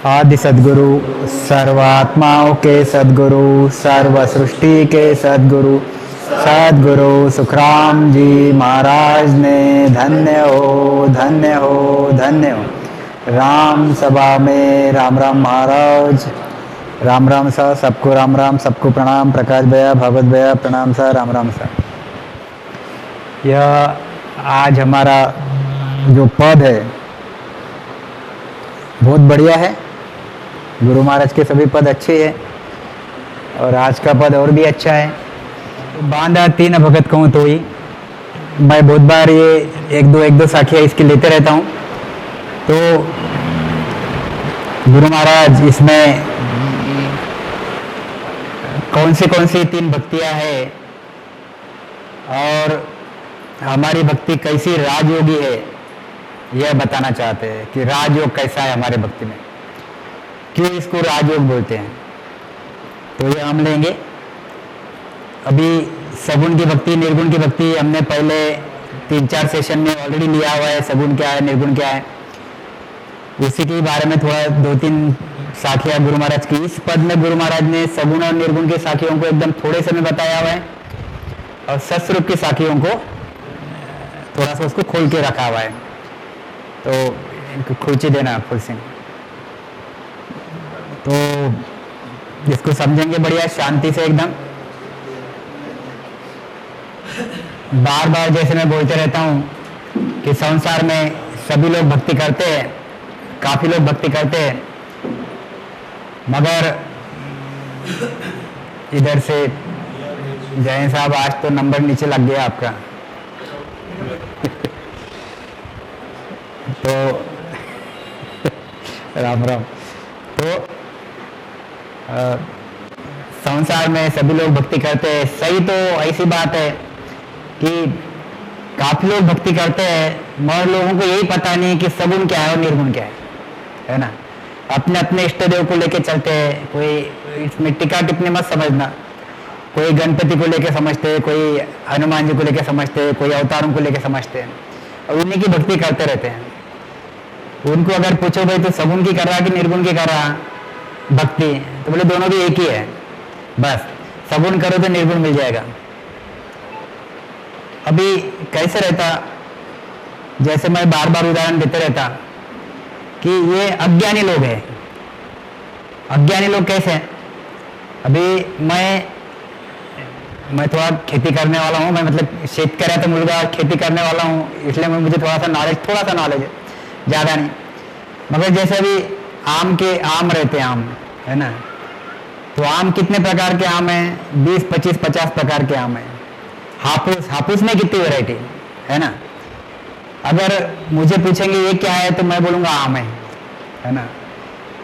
आदि सद्गुरु, सर्वात्माओं के सद्गुरु, सर्व सृष्टि के सद्गुरु, सद्गुरु सुखराम जी महाराज ने धन्य हो, धन्य हो, धन्य हो। राम सभा में राम राम महाराज, राम राम सा, सबको राम राम, सबको प्रणाम। प्रकाश भैया, भगवत भैया प्रणाम सा, राम राम सा। यह आज हमारा जो पद है बहुत बढ़िया है। गुरु महाराज के सभी पद अच्छे हैं और आज का पद और भी अच्छा है। बांधा तीन भगत कहूँ तो ही मैं बहुत बार ये एक दो साखियाँ इसकी लेते रहता हूँ। तो गुरु महाराज इसमें कौन सी तीन भक्तियाँ हैं और हमारी भक्ति कैसी राजयोगी है यह बताना चाहते हैं कि राजयोग कैसा है हमारे भक्ति में, क्यों इसको राजयोग बोलते हैं। तो ये हम लेंगे। अभी सगुण की भक्ति, निर्गुण की भक्ति हमने पहले 3-4 सेशन में ऑलरेडी लिया हुआ है। सगुण क्या है, निर्गुण क्या है, उसी के बारे में थोड़ा 2-3 साखियाँ गुरु महाराज की। इस पद में गुरु महाराज ने सगुण और निर्गुण की साखियों को एकदम थोड़े से में बताया हुआ है और सस्वरूप की साखियों को थोड़ा सा उसको खोल के रखा हुआ है। तो इनको खुर्ची देना फुल सिंह। तो इसको समझेंगे बढ़िया शांति से एकदम। बार बार जैसे मैं बोलते रहता हूँ कि संसार में सभी लोग भक्ति करते हैं, काफी लोग भक्ति करते हैं, मगर इधर से जय साहब आज तो नंबर नीचे लग गया आपका। तो राम राम। तो संसार में सभी लोग भक्ति करते हैं, सही तो ऐसी बात है कि काफी लोग भक्ति करते हैं मगर लोगों को यही पता नहीं कि सगुण क्या है और निर्गुण क्या है ना। अपने अपने इष्ट देव को लेके चलते हैं। कोई इसमें टिका टिप्पणी मत समझना। कोई गणपति को लेके समझते हैं, कोई हनुमान जी को लेके समझते हैं, कोई अवतारों को लेके समझते हैं और उन्हीं की भक्ति करते रहते हैं। उनको अगर पूछो भाई तो सगुण की कर रहा कि निर्गुण की कर रहा भक्ति, तो बोले दोनों भी एक ही है, बस सगुण करो तो निर्गुण मिल जाएगा। अभी कैसे रहता, जैसे मैं बार बार उदाहरण देते रहता कि ये अज्ञानी लोग हैं। अज्ञानी लोग कैसे हैं? अभी मैं थोड़ा खेती करने वाला हूँ, मैं मतलब शेतकऱ्या तो मुलगा खेती करने वाला हूँ, इसलिए मुझे थोड़ा सा नॉलेज है, ज़्यादा नहीं। मगर जैसे अभी आम रहते हैं, आम है ना, तो आम कितने प्रकार के आम हैं? 20, 25, 50 प्रकार के आम हैं। हापुस में कितनी वैरायटी है ना। अगर मुझे पूछेंगे ये क्या है तो मैं बोलूँगा आम है ना।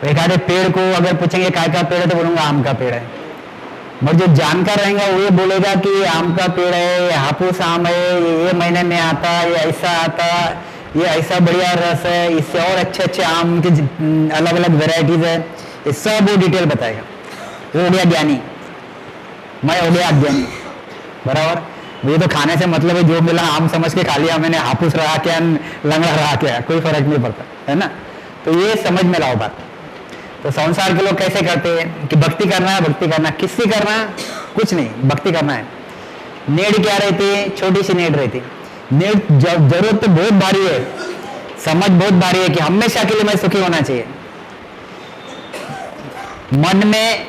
एक आधे पेड़ को अगर पूछेंगे काय का पेड़ है तो बोलूँगा आम का पेड़ है। मगर जो जानकार रहेगा वो ये बोलेगा कि ये आम का पेड़ है, ये हापुस आम है, ये महीने में आता, ये ऐसा आता, ये ऐसा बढ़िया रस है, इससे और अच्छे आम की अलग अलग वेराइटीज है, ये सब वो डिटेल बताएगा। वो हो गया ज्ञानी, मैं हो गया अज्ञानी, बराबर। मुझे तो खाने से मतलब है, जो मिला आम समझ के खा लिया मैंने, हापुस रहा क्या लंगड़ा रहा क्या, कोई फर्क नहीं पड़ता है ना। तो ये समझ में लाओ बात। तो संसार के लोग कैसे करते हैं कि भक्ति करना है, भक्ति करना, किससे करना है? कुछ नहीं, भक्ति करना है। नेड़ क्या रहती है? छोटी सी नेड़ रहती है। नेड़ जरूरत तो बहुत भारी है, समझ बहुत भारी है कि हमेशा के लिए मैं सुखी होना चाहिए। मन में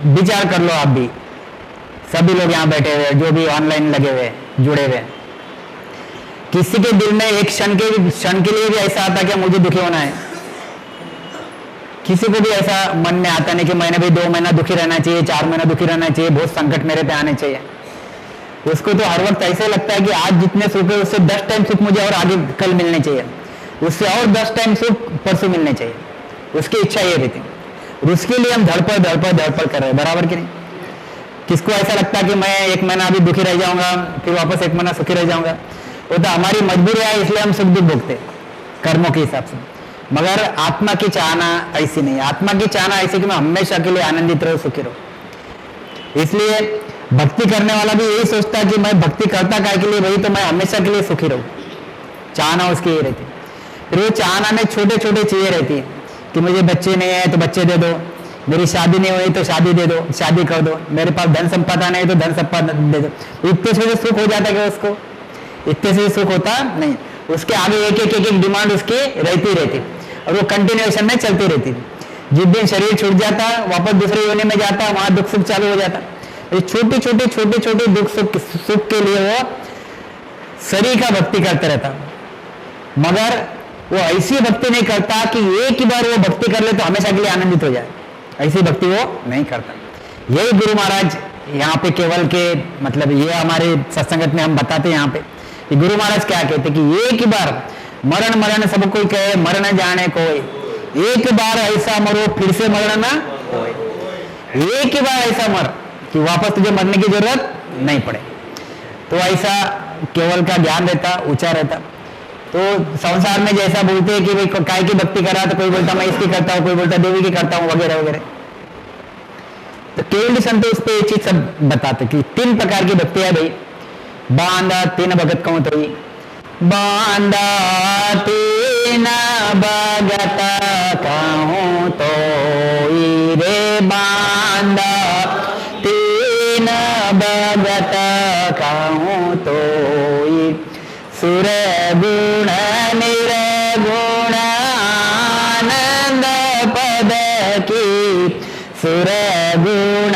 विचार कर लो आप भी, सभी लोग यहाँ बैठे हुए, जो भी ऑनलाइन लगे हुए, जुड़े हुए, किसी के दिल में एक क्षण के लिए भी ऐसा आता कि मुझे दुखी होना है? किसी को भी ऐसा मन में आता नहीं कि मैंने भी 2 महीना दुखी रहना चाहिए, 4 महीना दुखी रहना चाहिए, बहुत संकट मेरे पे आने चाहिए। उसको तो हर वक्त ऐसे लगता है कि आज जितने सुख है उससे 10 टाइम सुख मुझे और आगे कल मिलने चाहिए, उससे और 10 टाइम सुख परसों मिलने चाहिए। उसकी इच्छा ये रहती है। उसके लिए हम धड़पड़ कर रहे हैं, बराबर कि नहीं? किसको ऐसा लगता है कि मैं 1 महीना अभी दुखी रह जाऊंगा, फिर वापस 1 महीना सुखी रह जाऊंगा? वो तो हमारी मजबूरी है, इसलिए हम सुख दुख भोगते कर्मों के हिसाब से। मगर आत्मा की चाहना ऐसी नहीं। आत्मा की चाहना ऐसी कि मैं हमेशा के लिए आनंदित रहूं, सुखी रहूं। इसलिए भक्ति करने वाला भी यही सोचता है कि मैं भक्ति करता काय के लिए, वही तो मैं हमेशा के लिए सुखी रहूं। चाहना उसकी ये रहती। फिर वो चाहना में छोटे छोटे चीजें रहती है कि मुझे बच्चे नहीं है तो बच्चे दे दो, मेरी शादी नहीं हुई तो शादी दे दो, शादी कर दो, मेरे पास धन संपदा नहीं तो धन संपदा दे दो। इतने से सुख हो जाता है उसको? इतने से सुख होता नहीं। उसके आगे एक एक एक एक डिमांड उसकी रहती रहती और वो कंटिन्यूएशन में चलती रहती। जिस दिन शरीर छूट जाता, वापस दूसरे योनि में जाता, वहां दुख सुख चालू हो जाता। छोटी छोटी दुख सुख के लिए वो शरीर का भक्ति करते रहता, मगर वो ऐसी भक्ति नहीं करता कि एक ही बार वो भक्ति कर ले तो हमेशा के लिए आनंदित हो जाए। ऐसी भक्ति वो नहीं करता। यही गुरु महाराज यहाँ पे केवल के मतलब ये हमारे सत्संगत में हम बताते हैं यहाँ पे कि गुरु महाराज क्या कहते कि एक ही बार मरण मरण सब कोई कहे मरण जाने कोई, एक बार ऐसा मरो फिर से मरण ना कोई। एक ही बार ऐसा मर कि वापस तुझे मरने की जरूरत नहीं पड़े। तो ऐसा केवल का ज्ञान रहता, ऊंचा रहता। तो संसार में जैसा बोलते हैं कि भाई काय की भक्ति करा, तो कोई बोलता मैं इसकी करता हूँ, कोई बोलता देवी की करता हूँ, वगैरह वगैरह। तो केवल संतोष पे एक चीज सब बताते कि 3 प्रकार की भक्ति है भाई। बांधा 3 भगत कहूं तो ही बांधा 3 भगत कहूं तो रे, बांधा 3 भगत कहूं तो सुर गुण निर्गुण आनंद पद की, सुर गुण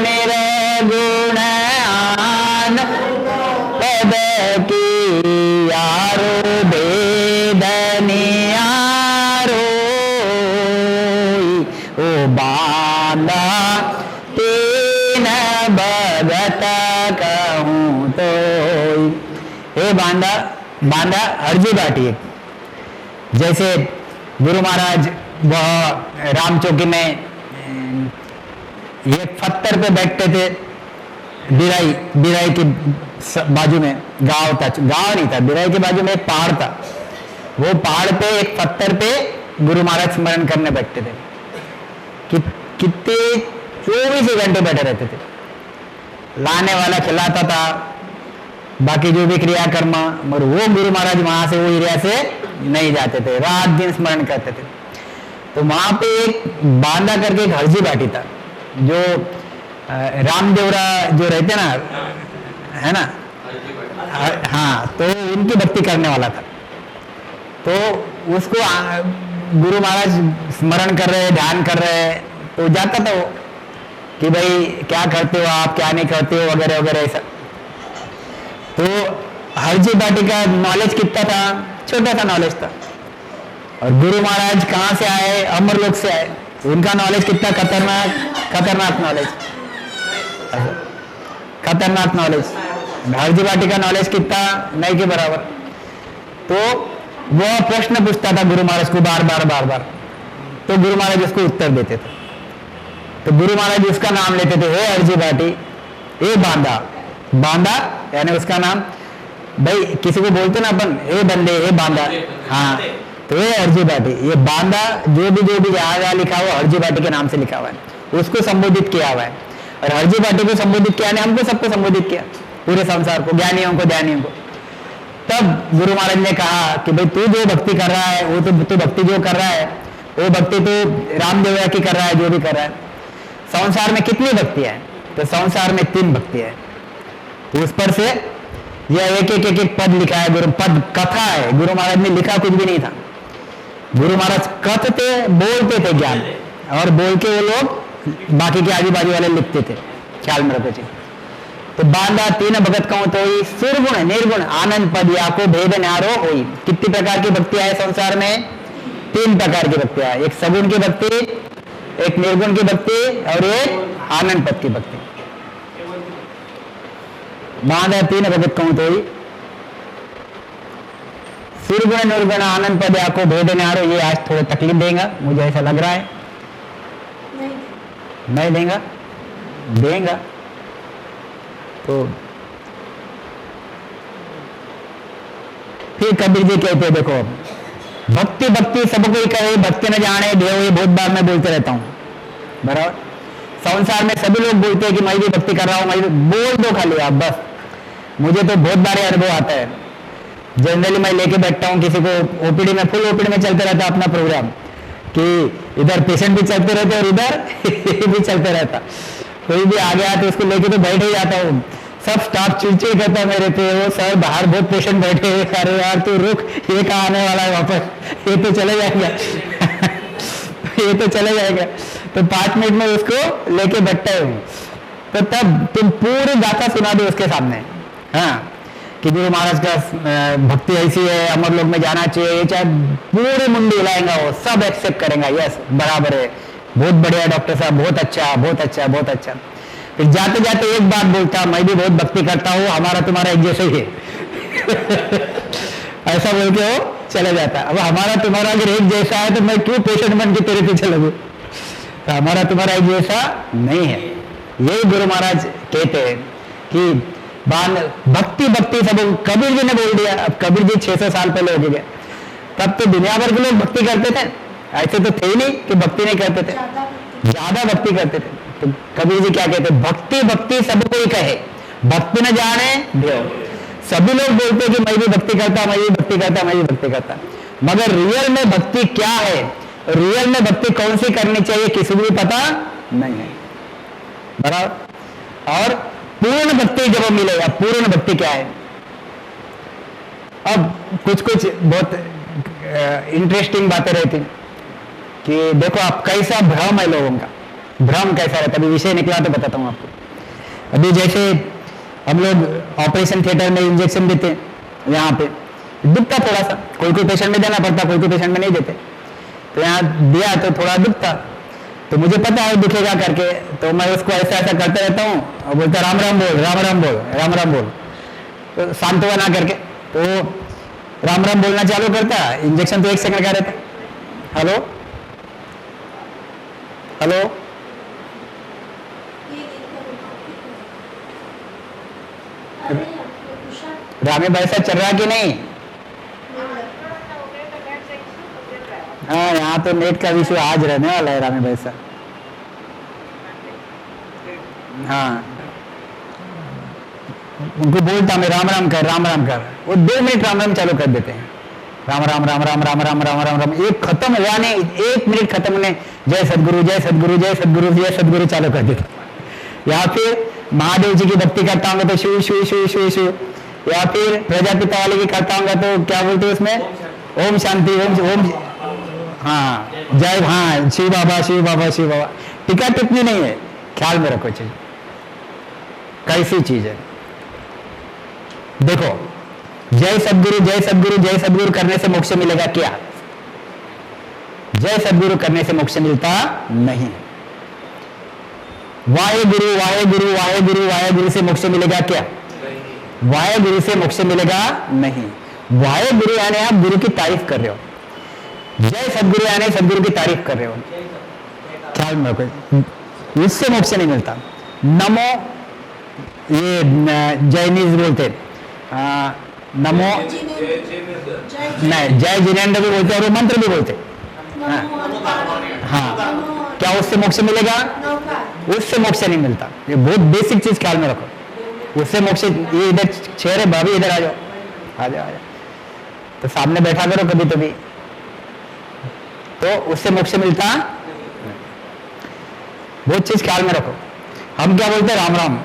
निर्गुण आनंद पद की, यारो वेदनी यारो ओ बांधा 3 भगत कहूं तो। हे बांधा, बांधा हरजी बाटी। जैसे गुरु महाराज वह राम चौकी में ये पत्थर पे बैठते थे, बिराई के बाजू में गांव था, गांव नहीं था, बिराई के बाजू में एक पहाड़ था। वो पहाड़ पे एक पत्थर पे गुरु महाराज स्मरण करने बैठते थे कि कितने 24 घंटे बैठे रहते थे। लाने वाला खिलाता था, बाकी जो भी क्रियाकर्म, मगर वो गुरु महाराज वहां से वो एरिया से नहीं जाते थे, रात दिन स्मरण करते थे। तो वहां पे एक बांधा करके एक हरजी बाटी था, जो रामदेवरा जो रहते ना, है ना, हाँ, तो उनकी भक्ति करने वाला था। तो उसको गुरु महाराज स्मरण कर रहे, ध्यान कर रहे, तो जाता था वो कि भाई क्या करते हो आप, क्या नहीं करते हो, वगैरह वगैरह ऐसा। तो हरजी बाटी का नॉलेज कितना था? छोटा सा नॉलेज था। और गुरु महाराज कहाँ से आए? अमरलोक से आए। उनका नॉलेज कितना खतरनाक नॉलेज, खतरनाक नॉलेज। हरजी बाटी का नॉलेज कितना? नहीं के बराबर। तो वो प्रश्न पूछता था गुरु महाराज को बार बार, तो गुरु महाराज उसको उत्तर देते थे। तो गुरु महाराज उसका नाम लेते थे, हे हरजी बाटी, हे बांधा। बांधा यानी उसका नाम। भाई किसी को बोलते ना अपन, हे बंदे, हे बांधा, हाँ, तो ये हरजी बाटी। ये बांधा जो भी जहाँ लिखा हुआ हरजी बाटी के नाम से लिखा हुआ है, उसको संबोधित किया हुआ है। और हरजी बाटी को संबोधित किया ने हमको सबको संबोधित किया, पूरे संसार को, ज्ञानियों को, ध्यानियों को। तब गुरु महाराज ने कहा कि भाई तू जो भक्ति कर रहा है, वो तो तू भक्ति जो कर रहा है, वो भक्ति तो रामदेवरा की कर रहा है, जो भी कर रहा है। संसार में कितनी भक्तियां है? तो संसार में 3 भक्तियां है। तो उस पर से यह एक पद लिखा है, गुरु पद कथा है। गुरु महाराज ने लिखा कुछ भी नहीं था। गुरु महाराज कथते, बोलते थे ज्ञान, और बोल के वो लोग बाकी के आजू बाजू वाले लिखते थे। ख्याल में रखो जी। तो बांधा 3 भगत कहूं तो ही, सुरगुण निर्गुण आनंद पद या को भेद न्यारो होई। कितनी प्रकार की भक्तियां है संसार में? 3 प्रकार की भक्तियां है। एक सगुण की भक्ति, एक निर्गुण की भक्ति, और एक आनंद पद की भक्ति। बांधा 3 भगत कहूं तो ही, सुरगुण निर्गुण आनंद पद या को भेद न्यारो। ये आज थोड़ा तकलीफ देगा, मुझे ऐसा लग रहा है। नहीं देगा। तो फिर कबीर जी कहते, देखो भक्ति भक्ति सब कोई करे, भक्ति न जाने देव। ये बहुत बार मैं बोलते रहता हूं, बराबर। संसार में सभी लोग बोलते हैं कि मैं भी भक्ति कर रहा हूं, मैं भी। बोल दो खाली आप, बस। मुझे तो बहुत बार अनुभव आता है। जनरली मैं लेके बैठता हूं किसी को ओपीडी में, फुल ओपीडी में चलते रहता है अपना प्रोग्राम। कि इधर पेशेंट भी चलते रहते और इधर भी चलते रहता। कोई भी आ गया तो उसको लेके तो बैठ ही जाता हूँ। सब स्टाफ चिड़चिड़ करता है मेरे पे, वो सर बाहर बहुत पेशेंट बैठे हैं, अरे यार तू रुक, ये कहाँ आने वाला है वापस, ये तो चले जाएगा ये तो चले जाएगा। तो 5 मिनट में उसको लेके बैठता हूँ। तो तब तुम पूरी गाथा सुना दो उसके सामने, हाँ, कि गुरु महाराज का भक्ति ऐसी है, अमर लोक में जाना चाहिए, चाहे पूरी मुंडी हिलाएगा वो सब एक्सेप्ट करेगा, यस बराबर है, बहुत बढ़िया डॉक्टर साहब, बहुत अच्छा बहुत अच्छा बहुत अच्छा। फिर जाते जाते एक बात बोलता, मैं भी बहुत भक्ति करता हूँ, हमारा तुम्हारा एक जैसा ही है ऐसा बोल के वो चले जाता। अब हमारा तुम्हारा अगर एक जैसा है तो मैं क्यों पेशेंट बन के तेरे पीछे लगूं? तो हमारा तुम्हारा एक जैसा नहीं है। यही गुरु महाराज कहते हैं कि भक्ति भक्ति सब कबीर जी ने बोल दिया। अब कबीर जी 600 साल पहले हो गए, तब तो दुनिया भर के लोग भक्ति करते थे, ऐसे तो थे ही नहीं कि भक्ति नहीं करते थे, ज्यादा भक्ति करते थे। तो कबीर जी क्या कहते, भक्ति भक्ति सब कोई कहे, भक्ति न जाने देव। सभी लोग बोलते कि मैं भी भक्ति करता, मैं भी भक्ति करता, मैं भी भक्ति करता, मगर रियल में भक्ति क्या है, रियल में भक्ति कौन सी करनी चाहिए किसी को भी पता नहीं है, बराबर। और पूर्ण भक्ति जब मिलेगा, पूर्ण भक्ति क्या है? अब कुछ कुछ बहुत इंटरेस्टिंग बातें रहती कि देखो आप कैसा भ्रम है लोगों का, भ्रम कैसा रहता है। अभी विषय निकला तो बताता हूं आपको। अभी जैसे हम लोग ऑपरेशन थिएटर में इंजेक्शन देते हैं, यहाँ पे दुखता थोड़ा सा, कोई कोई पेशेंट में देना पड़ता, कोई कोई पेशेंट में नहीं देते, तो यहाँ दिया तो थोड़ा दुखता, तो मुझे पता है दुखेगा करके, तो मैं उसको ऐसा ऐसा करते रहता हूँ और बोलता राम राम बोल, राम राम बोल, राम राम बोल, तो सांत्वना करके तो राम राम बोलना चालू करता। इंजेक्शन तो 1 सेकंड का रहता। हेलो हेलो, रामी भाई साहब चल रहा कि नहीं? हाँ, यहाँ तो नेट का इशू आज रहने वाला है रामी भाई साहब। हाँ, उनको बोलता मैं राम राम कर, राम राम कर, वो 2 मिनट राम राम चालू कर देते हैं, राम राम राम राम राम राम राम राम राम, एक खत्म हुआ नहीं, 1 मिनट खत्म होने जय सदगुरु जय सदगुरु जय सदगुरु जय सदगुरु चालू कर देता। या फिर महादेव जी की भक्ति करता हूँ तो शिव शिव शिव शिव शिव, या फिर प्रजापिता वाले की करता हूँ तो क्या बोलते हैं उसमें, ओम शांति ओम ओम, हाँ जय, हाँ शिव बाबा शिव बाबा शिव बाबा। टिका टिप्पणी नहीं है, ख्याल में रखो चीज कैसी चीज है। देखो जय सदगुरु जय सदगुरु जय सदगुरु करने से मोक्ष मिलेगा क्या? जय सदगुरु करने से मोक्ष मिलता नहीं। वाहे गुरु वाहे गुरु वाहे गुरु वाहे गुरु से मोक्ष मिलेगा क्या? वाहे गुरु से मोक्ष मिलेगा नहीं। वाहे गुरु यानी आप गुरु की तारीफ कर रहे हो, जय सदगुरु यानी सदगुरु की तारीफ कर रहे हो, ख्याल में रखो, इससे मोक्ष नहीं मिलता। नमो, ये जैनिज बोलते, नमो नहीं, जय जिनेन्द्र भी बोलते और वो मंत्र भी बोलते। हाँ, क्या उससे मोक्ष मिलेगा? उससे मोक्ष नहीं मिलता। ये बहुत बेसिक चीज ख्याल में रखो। उससे मोक्ष, ये इधर चेहरे भाभी इधर आ जाओ, आ जाओ आ जाओ, तो सामने बैठा करो कभी कभी, तो उससे मोक्ष मिलता। बहुत चीज ख्याल में रखो। हम क्या बोलते हैं? राम राम,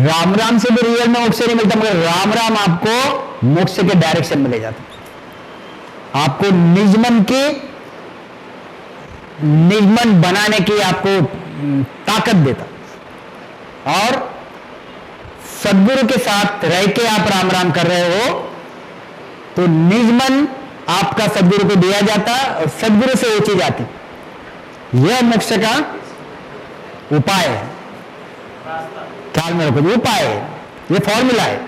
राम राम से भी रियल में मोक्ष नहीं मिलता, मगर राम राम आपको मोक्ष के डायरेक्शन में ले जाता, आपको निजमन बनाने की आपको ताकत देता। और सदगुरु के साथ रह के आप राम राम कर रहे हो तो निजमन आपका सदगुरु को दिया जाता और सदगुरु से वो चीज आती। यह मोक्ष का उपाय है, ख्याल में रखो, उपाय है, ये फॉर्मूला है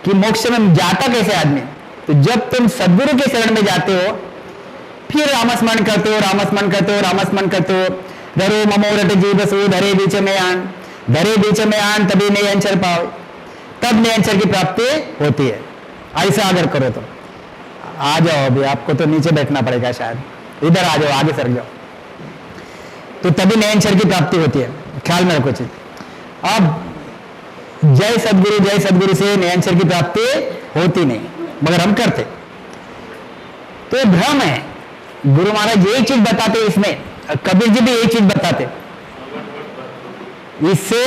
कि मोक्ष में जाता कैसे आदमी। तो जब तुम सदगुरु के शरण में जाते हो, फिर रामस्मरण करते हो, रामस्मरण करते हो, रामस्मरण करते हो, धरो ममोरट जीवसु धरे बीच में आन, धरे बीच में आन तभी नयनचर पाओ, तब नयनचर की प्राप्ति होती है। ऐसा अगर करो तो आ जाओ, अभी आपको तो नीचे बैठना पड़ेगा शायद, इधर आ जाओ, आगे सर जाओ, तो तभी नयनचर की प्राप्ति होती है, ख्याल में रखो चीज। अब जय सदगुरु से नयनचर की प्राप्ति होती नहीं, मगर हम करते, तो भ्रम है। गुरु महाराज यही चीज बताते इसमें, कबीर जी भी यही चीज बताते। इससे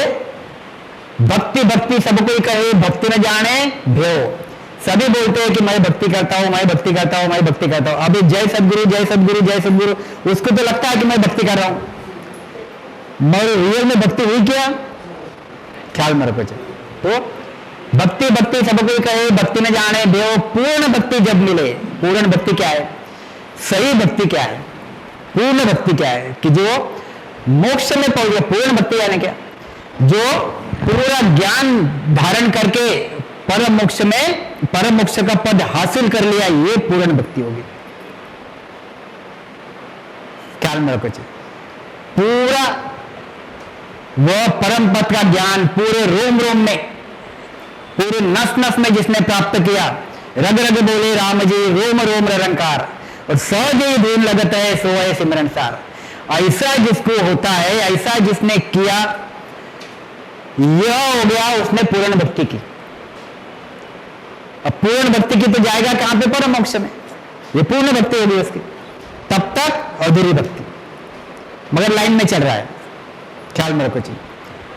भक्ति भक्ति सब कोई कहे, भक्ति न जाने भ्यो। सभी बोलते हैं कि मैं भक्ति करता हूं, मैं भक्ति करता हूं, मैं भक्ति करता हूं। अभी जय सदगुरु जय सदगुरु जय सदगुरु, उसको तो लगता है कि मैं भक्ति कर रहा हूं, मगर रियल में भक्ति हुई क्या, ख्याल में रखो। तो भक्ति भक्ति सब कोई कहे, भक्ति न जाने भ्यो। पूर्ण भक्ति जब मिले, पूर्ण भक्ति क्या है, सही भक्ति क्या है, पूर्ण भक्ति क्या है, कि जो मोक्ष में पहुंच गया। पूर्ण भक्ति यानी क्या, जो पूरा ज्ञान धारण करके परम मोक्ष में, परम मोक्ष का पद हासिल कर लिया, ये पूर्ण भक्ति होगी। ख्याल में रखो। पूरा वह परम पद का ज्ञान पूरे रोम रोम में, पूरे नस नस में जिसने प्राप्त किया, रग रग बोले राम जी रोम रोम निरंकार, और सहज ही धूम लगता है सो है सिमरन सार। ऐसा जिसको होता है, ऐसा जिसने किया, यह हो गया उसने पूर्ण भक्ति की। अब पूर्ण भक्ति की तो जाएगा कहां पे, परम मोक्ष में। ये पूर्ण भक्ति होगी उसकी। तब तक अधूरी भक्ति, मगर लाइन में चल रहा है, ख्याल में रखो जी।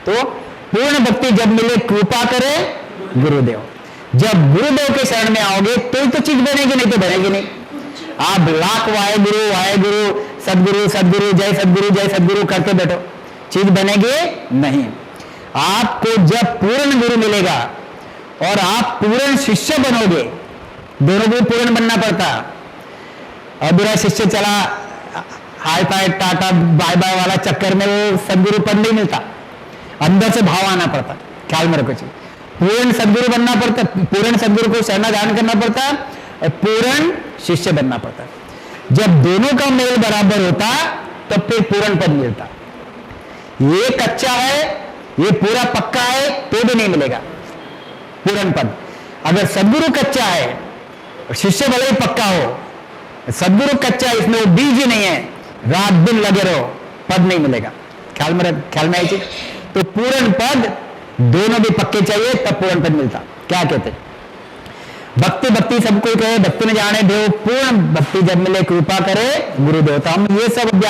तो पूर्ण भक्ति जब मिले, कृपा करे गुरुदेव। जब गुरुदेव के शरण में आओगे तो चीज बनेगी, नहीं तो बनेगी नहीं। आप लाख वाहे गुरु सदगुरु सदगुरु जय सदगुरु करके बैठो, चीज बनेगी नहीं। आपको जब पूर्ण गुरु मिलेगा और आप पूर्ण शिष्य बनोगे, दोनों को पूर्ण बनना पड़ता। अधूरा शिष्य चला hi fi tata bye bye वाला चक्कर में वो सदगुरु पद नहीं मिलता, अंदर से भाव आना पड़ता। ख्याल में रखो। पूर्ण सदगुरु बनना पड़ता, पूर्ण सदगुरु को शरणागत करना पड़ता और पूर्ण शिष्य बनना पड़ता। जब दोनों का मेल बराबर होता तब फिर पूर्ण पद मिलता। ये कच्चा है, ये पूरा पक्का है, तो भी नहीं मिलेगा पूर्ण पद। अगर सदगुरु कच्चा है, शिष्य भले ही पक्का हो, सदगुरु कच्चा है, इसमें वो बीज ही नहीं है, रात दिन लगे रहो, पद नहीं मिलेगा। ख्याल में आई चीज। तो पूर्ण पद दोनों भी पक्के चाहिए, तब पूर्ण पद मिलता। क्या कहते, भक्ति भक्ति सब कोई कहे, भक्ति न जाने देव। पूर्ण भक्ति जब मिले, कृपा करे गुरुदेव। तो हम ये सब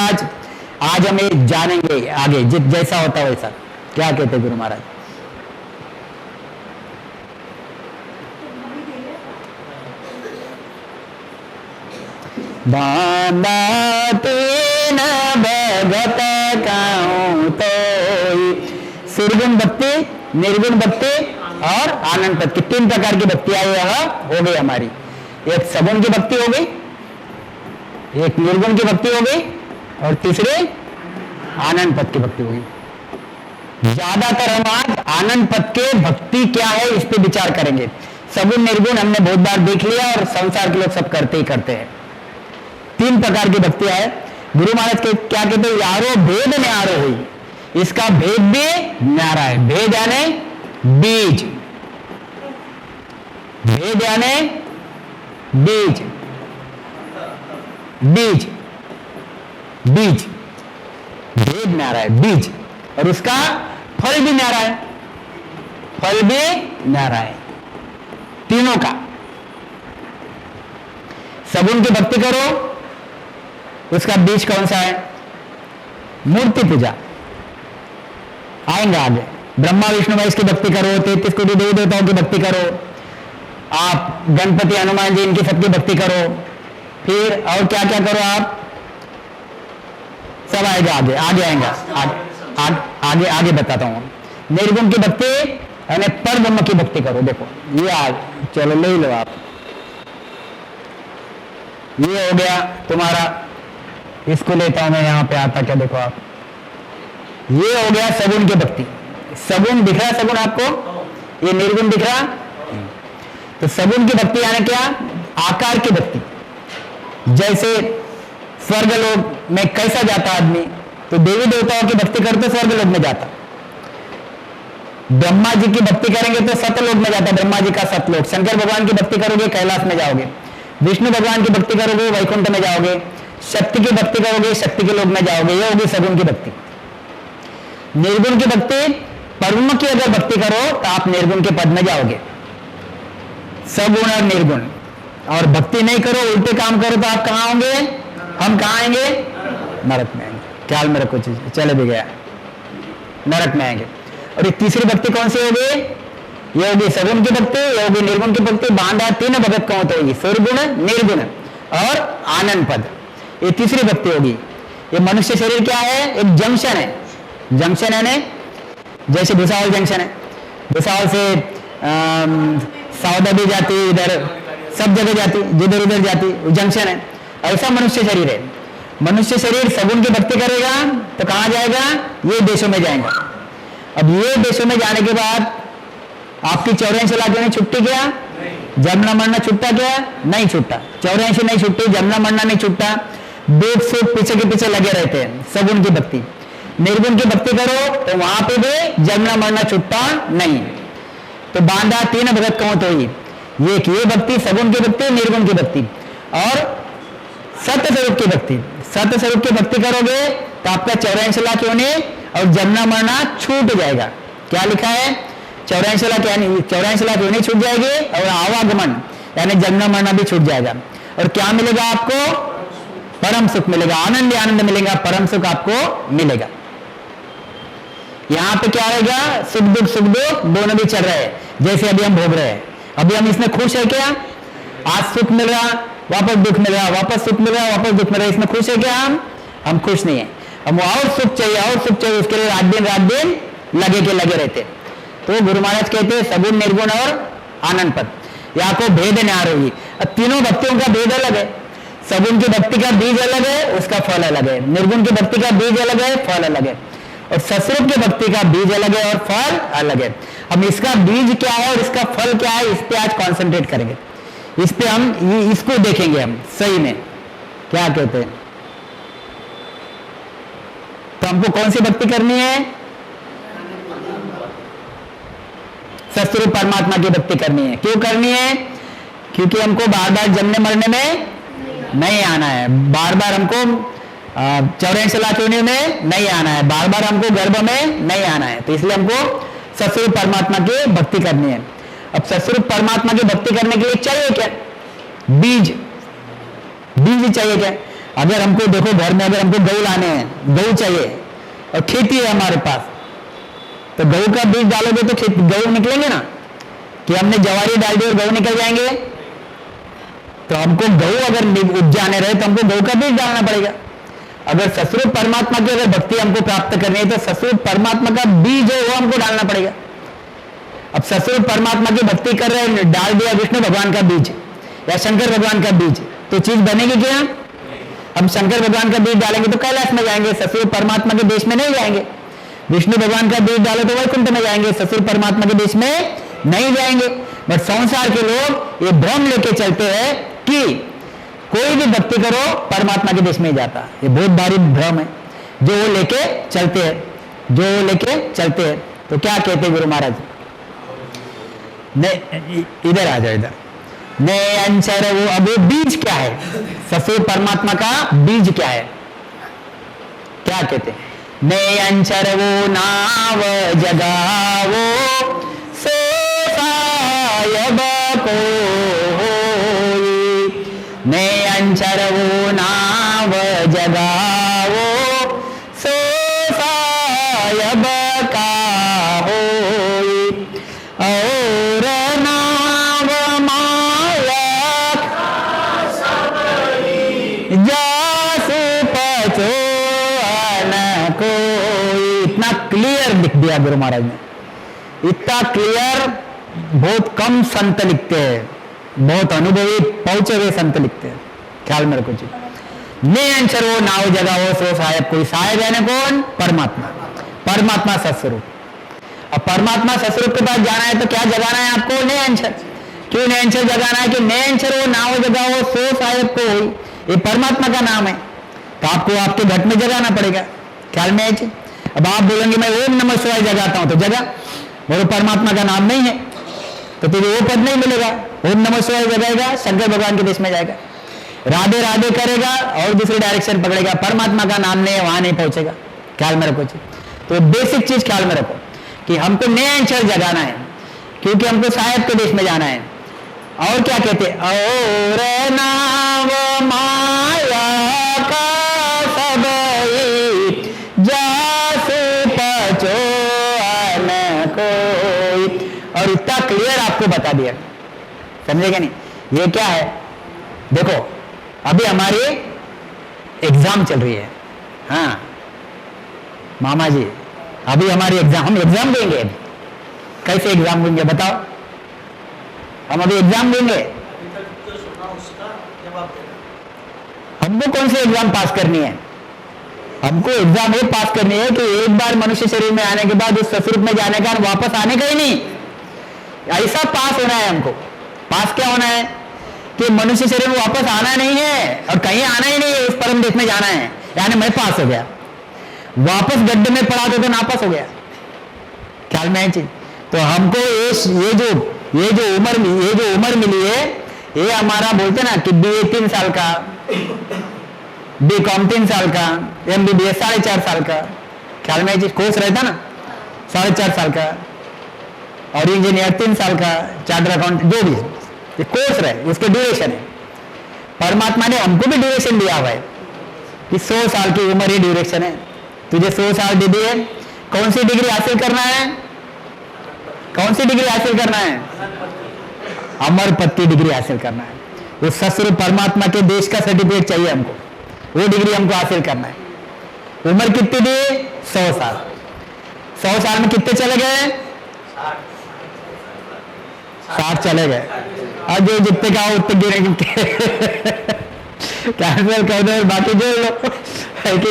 आज हम ये जानेंगे आगे, जैसा होता वैसा। क्या कहते गुरु महाराज, बांधा तीन भगत कहूं तो, सुरगुण भक्ति, निर्गुण भक्ति और आनंद पद की 3 प्रकार की भक्ति आई हो गई हमारी। एक सगुण की भक्ति हो गई, एक निर्गुण की भक्ति हो गई, और तीसरी आनंद पद की भक्ति हो गई। ज्यादातर हम आज आनंद पद के भक्ति क्या है इस पे विचार करेंगे। सगुण निर्गुण हमने बहुत बार देख लिया, और संसार के लोग सब करते ही करते हैं। 3 प्रकार की भक्तियां है। गुरु महाराज के क्या कहते हैं, यारो भेद न्यारो हुई, इसका भेद भी न्यारा है। भेद यानी बीज, भेद यानी बीज, बीज बीज भेद न्यारा है, बीज, और उसका फल भी न्यारा है, फल भी न्यारा है, तीनों का। सगुण की भक्ति करो, उसका बीज कौन सा है, मूर्ति पूजा, आएंगे आगे। ब्रह्मा विष्णु महेश की भक्ति करो, 33 कोटि देवी देवताओं की भक्ति करो, आप गणपति हनुमान जी इनकी सबकी भक्ति करो, फिर और क्या क्या करो आप, सब आएगा आगे, आगे आएंगे, आगे आगे बताता हूं। निर्गुण की भक्ति यानी पर ब्रह्म की भक्ति करो। देखो ये आज चलो ले लो आप, ये हो गया तुम्हारा, इसको लेता हूं मैं, यहां पे आता क्या, देखो आप, ये हो गया सगुण की भक्ति। सगुण दिख रहा है, सगुण आपको, ये निर्गुण दिख रहा। तो सगुण की भक्ति यानी क्या, आकार की भक्ति। जैसे स्वर्ग लोक में कैसा जाता आदमी, तो देवी देवताओं की भक्ति करते स्वर्ग लोक में जाता। ब्रह्मा जी की भक्ति करेंगे तो सतलोक में जाता, ब्रह्मा जी का सतलोक। शंकर भगवान की भक्ति करोगे कैलाश में जाओगे, विष्णु भगवान की भक्ति करोगे वैकुंठ में जाओगे, शक्ति की भक्ति करोगे शक्ति के लोक में जाओगे। ये होगी सगुण की भक्ति। निर्गुण की भक्ति, परम की अगर भक्ति करो तो आप निर्गुण के पद में जाओगे, सगुण और निर्गुण। और भक्ति नहीं करो, उल्टे काम करो तो आप कहां होंगे, हम कहाँ आएंगे? नरक में आएंगे। ख्याल में रखो चीज, चले भी गया, नरक में आएंगे। और ये तीसरी भक्ति कौन सी होगी? ये होगी सगुण की भक्ति, ये होगी निर्गुण की भक्ति। बांधा तीन भगत कौन होगी? सुरगुण, निर्गुण और आनंद पद। ये तीसरी भक्ति होगी। ये मनुष्य शरीर क्या है? एक जंक्शन है। जंक्शन है ने जैसे भुसावल जंक्शन है, भुसावल से सावदा भी जाती, इधर सब जगह जाती, जिधर उधर जाती, वो जंक्शन है। ऐसा मनुष्य शरीर है। मनुष्य शरीर सगुण की भक्ति करेगा तो कहां जाएगा? ये देशों में जाएगा। अब ये देशों में जाने के बाद आपकी 84 लाख में छुट्टी क्या? जमना मरना छुट्टा क्या? नहीं छुट्टा। 84 नहीं छुट्टी, जमना मरना नहीं छुट्टा। दुख सुख पीछे के पीछे लगे रहते हैं। सगुण की भक्ति। निर्गुण की भक्ति करो तो वहां पे भी जमना मरना छुट्टा नहीं। तो बांधा तीन भगत कौन तो ही ये भक्ति, सगुण की भक्ति, निर्गुण की भक्ति और सत्य स्वरूप की भक्ति। सत्य स्वरूप की भक्ति करोगे तो आपका 84 लाख योनि और जमना मरना छूट जाएगा। क्या लिखा है? 84 लाख यानी 84 लाख योनि छूट जाएगी और आवागमन यानी जमना मरना भी छूट जाएगा। और क्या मिलेगा आपको? परम सुख मिलेगा, आनंद आनंद मिलेगा, परम सुख आपको मिलेगा। यहां पे क्या रहेगा? सुख दुख दोनों भी चल रहे हैं, जैसे अभी हम भोग रहे हैं। अभी हम इसमें खुश है क्या? आज सुख मिल रहा, वापस दुख मिल रहा, वापस सुख मिल रहा, वापस दुख मिल रहा, इसमें खुश है क्या? हम खुश नहीं है। हम और सुख चाहिए, और सुख चाहिए, उसके लिए रात दिन लगे रहते। तो गुरु महाराज कहते हैं सगुण, निर्गुण और आनंद पद। यहाँ को भेद न्यार होगी। अब तीनों भक्तियों का भेद अलग है। सगुण की भक्ति का बीज अलग है, उसका फल अलग है। निर्गुण की भक्ति का बीज अलग है, फल अलग है। और सस्वरूप की भक्ति का बीज अलग है और फल अलग है। अब इसका बीज क्या है और इसका फल क्या है, इस पे आज कॉन्सेंट्रेट करेंगे। इस पे हम इसको देखेंगे हम सही में क्या कहते हैं। तो हमको कौन सी भक्ति करनी है? सस्वरूप परमात्मा की भक्ति करनी है। क्यों करनी है? क्योंकि हमको बार बार जन्मने मरने में नहीं आना है। बार बार हमको 84 लाख योनि में नहीं आना है। बार बार हमको गर्भ में नहीं आना है। तो इसलिए हमको सस्वरूप परमात्मा की भक्ति करनी है। अब सस्वरूप परमात्मा की भक्ति करने के लिए चाहिए क्या? बीज चाहिए क्या? अगर हमको देखो घर में अगर हमको गऊ लाने हैं, गऊ चाहिए और खेती है हमारे पास, तो गऊ का बीज डालोगे तो गऊ निकलेंगे ना? कि हमने जवारी डाल दी और गऊ निकल जाएंगे? तो हमको गऊ अगर उपजाने रहे तो हमको गऊ का बीज डालना पड़ेगा। अगर सस्वरूप परमात्मा की अगर भक्ति हमको प्राप्त करनी है तो सस्वरूप परमात्मा का बीज है वो हमको डालना पड़ेगा। अब सस्वरूप परमात्मा की भक्ति कर रहे हैं, डाल दिया विष्णु भगवान का बीज या शंकर भगवान का बीज, तो चीज बनेगी क्या? हम शंकर भगवान का बीज डालेंगे तो कैलाश में जाएंगे, सस्वरूप परमात्मा के देश में नहीं जाएंगे। विष्णु भगवान का बीज डालो तो वैकुंठ में जाएंगे, सस्वरूप परमात्मा के देश में नहीं जाएंगे। बट संसार के लोग ये भ्रम लेके चलते हैं कि कोई भी भक्ति करो परमात्मा के देश में ही जाता। ये बहुत भारी भ्रम है जो वो लेके चलते हैं। तो क्या कहते गुरु महाराज? इधर आ जाओ, इधर। ने अंचर वो, अब वो बीज क्या है? सस्वरूप परमात्मा का बीज क्या है? क्या कहते हैं? ने अंचर वो नाव जगावो सो सायब को, ने अंचर वो नाव जगावो सो सायब का हो, और नाव माया जासु पचो न कोई। इतना क्लियर लिख दिया गुरु महाराज ने, इतना क्लियर बहुत कम संत लिखते हैं, बहुत अनुभवी पहुंचे हुए संत लिखते हैं। ख्याल में रखो जी। ने अंचर वो नाव जगह वो सो साहेब कोई। साहेब है ना कौन? परमात्मा। परमात्मा सस्वरूप। अब परमात्मा सस्वरूप के पास जाना है तो क्या जगाना है आपको? ने अंचर। क्यों ने अंचर जगाना है? कि ने अंचर वो नाव जगह वो सो साहेब को हुई, ये परमात्मा का नाम है, तो आपको आपके घट में जगाना पड़ेगा। ख्याल में है जी। अब आप बोलेंगे मैं ओम नमः शिवाय जगाता हूं, तो जगा, वो परमात्मा का नाम नहीं है तो तुझे वो पद नहीं मिलेगा। ओम नमः शिवाय जगाएगा, शंकर भगवान के देश में जाएगा। राधे राधे करेगा और दूसरी डायरेक्शन पकड़ेगा, परमात्मा का नाम नहीं है, वहां नहीं पहुंचेगा। ख्याल में रखो जी। तो बेसिक चीज ख्याल में रखो कि हमको नए अंचर जगाना है, क्योंकि हमको साहेब के देश में जाना है। और क्या कहते? और नाव माया आपको बता दिया, समझेगा नहीं? ये क्या है, देखो अभी हमारी एग्जाम चल रही है, हाँ मामा जी, अभी हमारी एग्जाम, हम एग्जाम देंगे अभी। कैसे एग्जाम देंगे बताओ? हम अभी एग्जाम देंगे, हमको कौन सी एग्जाम पास करनी है? हमको एग्जाम ये पास करनी है कि एक बार मनुष्य शरीर में आने के बाद उस ससुर में जाने का, वापस आने का ही नहीं, ऐसा पास होना है हमको। पास क्या होना है कि मनुष्य शरीर में वापस आना नहीं है और कहीं आना ही नहीं है, उस परम देश में जाना है। यानी मैं पास हो गया, वापस गड्ढे में पड़ा तो नापास हो गया, ख्याल में है चीज। तो हमको ये जो उम्र मिली है, ये हमारा बोलते ना कि BA 3 साल का, BCom 3 साल का, MBBS 4.5 साल का, ख्याल में चीज कोर्स रहता ना 4.5 साल का, और इंजीनियर 3 साल का, चार्टर अकाउंट, जो भी ये कोर्स रहे उसके ड्यूरेशन है। परमात्मा ने हमको भी ड्यूरेशन दिया हुआ है कि 100 साल की उम्र ही ड्यूरेशन है। तुझे 100 साल दे दिए, कौन सी डिग्री हासिल करना है? कौन सी डिग्री हासिल करना है? अमरपत्ती डिग्री हासिल करना है। वो ससुर परमात्मा के देश का सर्टिफिकेट चाहिए हमको, वो डिग्री हमको हासिल करना है। उम्र कितनी दी? 100 साल। 100 साल में कितने चले गए? 60 चले गए। और जो जितने का उतने गिरे कैंसिल कर दो, बाकी जोड़ लो, है कि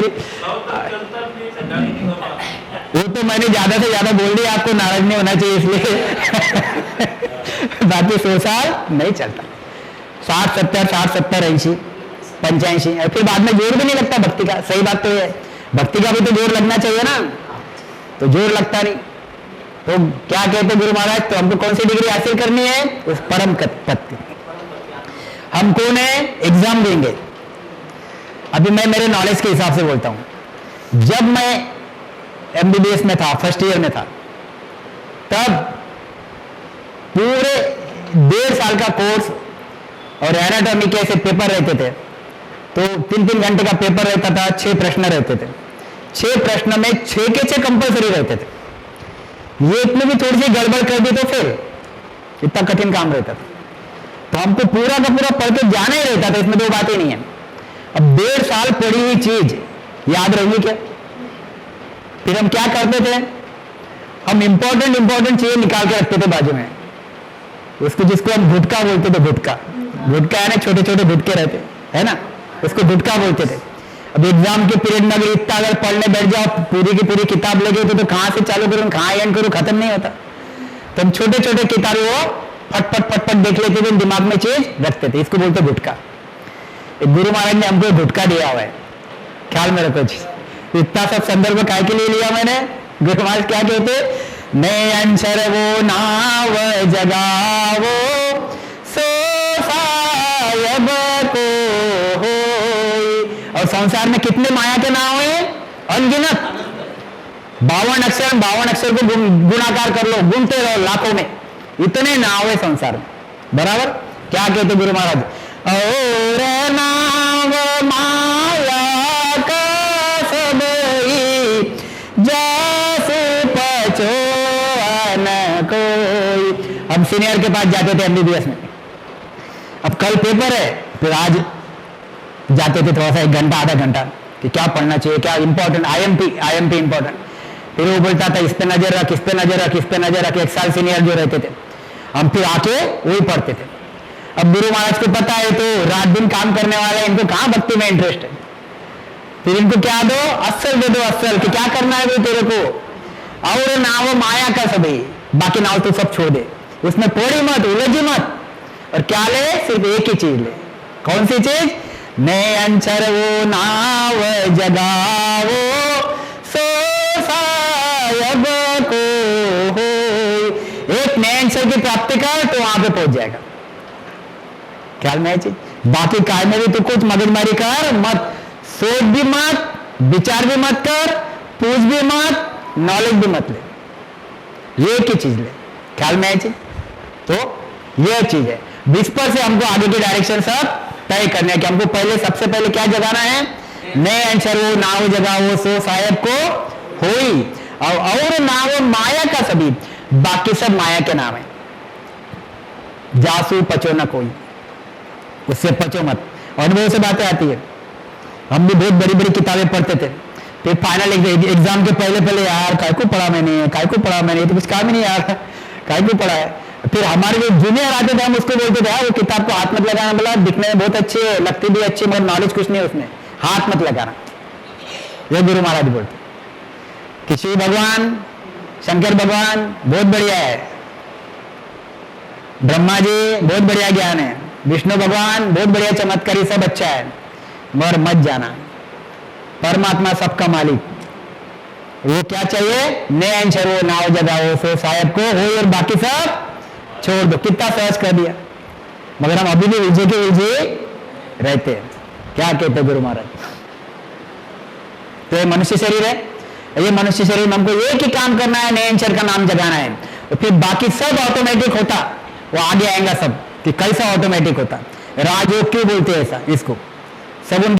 वो तो मैंने ज्यादा से ज्यादा बोल दिया, आपको नाराज नहीं होना चाहिए इसलिए बाकी 100 साल नहीं चलता। 60, 70, 60, 70, 80, 85, और फिर बाद में जोर भी नहीं लगता भक्ति का। सही बात तो है, भक्ति का भी तो जोर लगना चाहिए ना, तो जोर लगता नहीं। तो क्या कहते गुरु महाराज, तो हमको कौन सी डिग्री हासिल करनी है? उस परम पत्ती। हम कौन है? एग्जाम देंगे। अभी मैं मेरे नॉलेज के हिसाब से बोलता हूं, जब मैं MBBS में था, फर्स्ट ईयर में था, तब पूरे 1.5 साल का कोर्स और एनाटॉमी के ऐसे पेपर रहते थे, तो 3-3 घंटे का पेपर रहता था, 6 प्रश्न रहते थे। 6 प्रश्न में 6 के 6 कंपल्सरी रहते थे। ये इतने भी थोड़ी सी गड़बड़ कर दी तो फिर इतना कठिन काम रहता था। तो हमको पूरा का पूरा पढ़ के जाना ही रहता था, इसमें 2 बातें नहीं है। अब 1.5 साल पढ़ी हुई चीज याद रहेगी क्या? फिर हम क्या करते थे? हम इंपॉर्टेंट चीजें निकाल के रखते थे बाजू में, उसको जिसको हम गुटका बोलते थे। गुटका है ना, छोटे छोटे गुटके रहते है ना, उसको गुटका बोलते थे। अब एग्जाम के पीरियड में अगर इतना अगर पढ़ने बैठ जाओ, पूरी की पूरी किताब लगे तो कहां से चालू करूं, कहां एंड करूं, खत्म नहीं होता। तो हम छोटे छोटे किताबें वो फटफट देख लेते थे, दिमाग में चीज रखते थे, इसको बोलते गुटका। गुरु महाराज ने हमको गुटका दिया हुआ है, ख्याल में रखो जी। इतना सब संदर्भ काय के लिए लिया मैंने? गुरु महाराज क्या कहते? मैं अंशर वो नाव जगावो, सो सायब को होई। और संसार में कितने माया के नाव है? अनगिनत। 52 अक्षर, 52 अक्षर को गुणाकार कर लो, गुनते रहो लाखों में, इतने नाव है संसार में, बराबर। क्या कहते गुरु महाराज? और नाव माया का सब जैसे पचो न कोई। हम सीनियर के पास जाते थे MBBS में, अब कल पेपर है, फिर आज जाते थे थोड़ा सा 1 घंटा आधा घंटा कि क्या पढ़ना चाहिए, क्या इंपॉर्टेंट, IMP इंपॉर्टेंट। फिर वो बोलता था इस पे नजर रख, इस पे नजर रख, इस पे नजर रख। 1 साल सीनियर जो रहते थे, हम फिर आके वही पढ़ते थे। अब गुरु महाराज को पता है तो रात दिन काम करने वाले, इनको कहां भक्ति में इंटरेस्ट है। फिर इनको क्या दो? असल दे दो, असल कि क्या करना है भाई तेरे को, और नाव माया का सभी, बाकी नाव तो सब छोड़ दे, उसमें पड़ी मत, उलझी मत। और क्या ले? सिर्फ एक ही चीज ले। कौन सी चीज? मैं अंचर वो नाव जगावो, सो सायब को हो। एक नए अंचर की प्राप्ति कर तो वहां पे पहुंच जाएगा, ख्याल में है चीज। बाकी काय में भी तो कुछ मगजमारी कर मत, सोच भी मत, विचार भी मत कर, पूछ भी मत, नॉलेज भी मत ले, ये की चीज ले, ख्याल में है चीज। तो ये चीज है, इस पर से हमको आगे की डायरेक्शन सब तय करना है कि हमको पहले, सबसे पहले क्या जगाना है? नए अंशर वो नाव जगा वो, सो साहेब को होई। और नाव माया का सभी, बाकी सब माया के नाम है। जासू पचो न कोई, उससे पचो मत। और बहुत से बातें आती है, हम भी बहुत बड़ी बड़ी किताबें पढ़ते थे, फिर फाइनल एग्जाम के पहले पहले यार काय को पढ़ा मैंने, तो कुछ काम ही नहीं यार, काय को पढ़ा है। फिर हमारे जो जूनियर आते थे हम उसको बोलते थे वो किताब को हाथ मत लगाना, बोला दिखने में बहुत अच्छी है, लगती भी अच्छी, मगर नॉलेज कुछ नहीं है उसमें, हाथ मत लगाना। ये गुरु महाराज बोलते कि शिव भगवान, शंकर भगवान बहुत बढ़िया है, ब्रह्मा जी बहुत बढ़िया ज्ञान है, विष्णु भगवान बहुत बढ़िया चमत्कारी, सब अच्छा है, मगर मत जाना, परमात्मा सबका मालिक, वो क्या चाहिए, नैन शरो नाव जगाओ, सो साहेब को हो और बाकी सब छोड़ दो। कितना सहज कर दिया, मगर हम अभी भी उलझे के उलझे रहते हैं। क्या कहते गुरु महाराज? तो ये मनुष्य शरीर है, ये मनुष्य शरीर में हमको एक ही काम करना है, नैन शर का नाम जगाना है, और फिर बाकी सब ऑटोमेटिक होता, वो आगे आएगा सब। कि कैसा ऑटोमेटिक होता, राजयोग क्यों बोलते हैं ऐसा इसको, सब